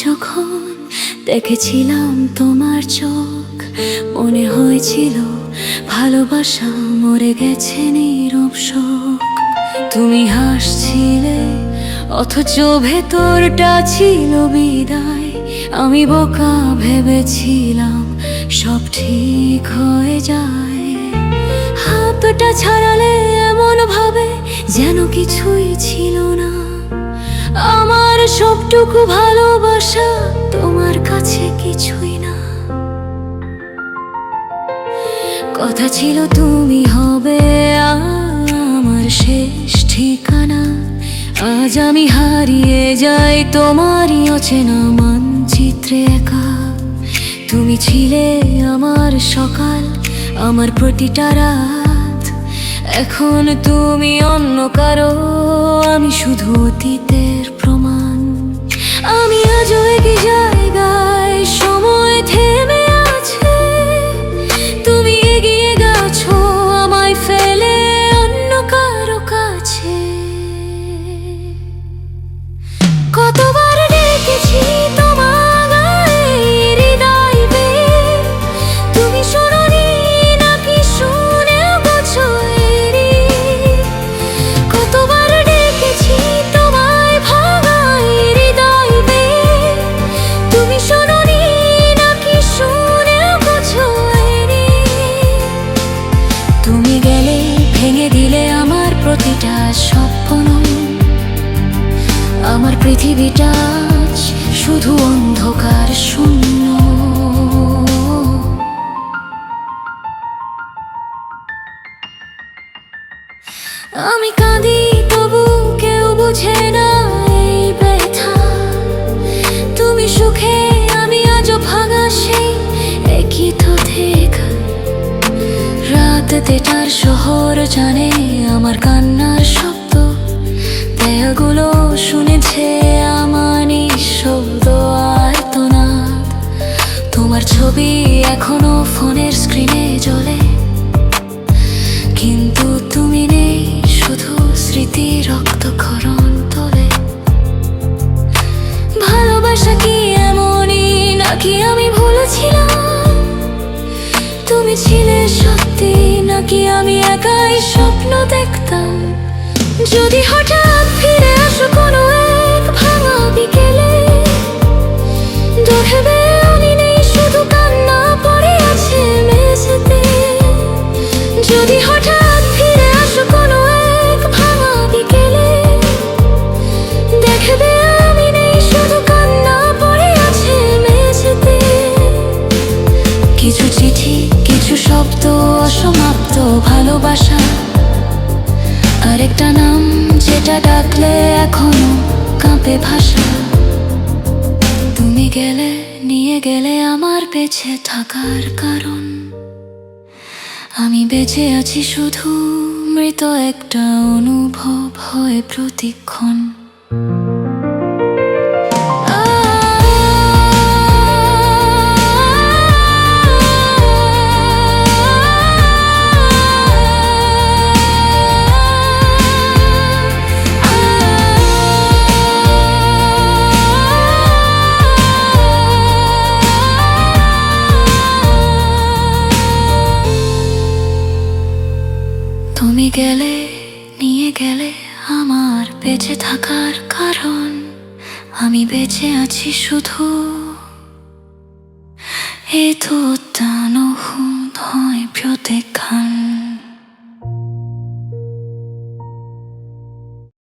যখন দেখেছিলাম তোমার চোখ, মনে হয়েছিল ভালোবাসা মরে গেছে নীরব শোক। তুমি হাসছিলে অথচ ভেতরটা ছিল বিদায়। আমি বোকা ভেবেছিলাম সব ঠিক হয়ে যায়। হাতটা ছাড়ালে এমন ভাবে যেন কিছুই ছিল না। আমার সবটুকু ভালোবাসা তোমার কাছে কিছুই না। কথা ছিল তুমি হবে আমার শেষ ঠিকানা। আজ আমি হারিয়ে যাই তোমারই অচেনা মানচিত্রে একা। তুমি ছিলে আমার সকাল, আমার প্রতিটা রাত। এখন তুমি অন্য কারো, আমি শুধু অতীতের প্রমাণ। আমি আজও একই জায়গায়, সময় থেমে আছে। তুমি এগিয়ে গেছো আমায় ফেলে অন্য কারো কাছে। কতবার ডেকেছি তোমায় হৃদয় বেয়ে, তুমি শোনোনি নাকি শুনেও গেছো এড়িয়ে। কতবার ডেকেছি তোমায় ভাঙায় হৃদয় বেয়ে, তুমি শোনোনি নাকি শুনেও গেছো এড়িয়ে। তুমি গেলে ভেঙে দিলে আমার প্রতিটা স্বপ্ন। আমার পৃথিবীটা আজ শুধু অন্ধকার শূন্য। আমি কাঁদি তবু কেউ বুঝে না এই ব্যথা। তুমি সুখে আমি আজও ভাঙা সেই একই তো দেখা। রাত 3টার শহর জানে আমার কান্নার শব্দ। দেয়ালগুলো শুনেছে আমার নিঃশব্দ আর্তনাদ। তোমার ছবি এখনো ফোনের স্ক্রিনে জ্বলে, কিন্তু তুমি নেই, শুধু স্মৃতি রক্তক্ষরণ তোলে। ভালোবাসা কি এমনই নাকি আমি ভুলেছিলাম? তুমি ছিলে সত্যি নাকি আমি একাই স্বপ্ন দেখতাম? যদি হঠাৎ ফিরে আসো কোনো এক ভাঙা বিকেলে, দেখবে আমি নেই, শুধু কান্না পড়ে আছে মেঝেতে। যদি হঠাৎ ফিরে আসো কোনো এক ভাঙা বিকেলে, দেখবে আমি নেই, শুধু কান্না পড়ে আছে মেঝেতে। কিছু চিঠি, কিছু শব্দ, অসমাপ্ত ভালোবাসা। আরেকটা নাম যেটা ডাকলে এখনো কাঁপে ভাষা। তুমি গেলে, নিয়ে গেলে আমার বেঁচে থাকার কারণ। আমি বেঁচে আছি শুধু মৃত একটা অনুভব হয়ে প্রতিক্ষণ। তুমি গেলে, নিয়ে গেলে আমার বেঁচে থাকার কারণ। আমি বেঁচে আছি শুধু এই তো উদ্যান হয় প্রত্যেকক্ষণ।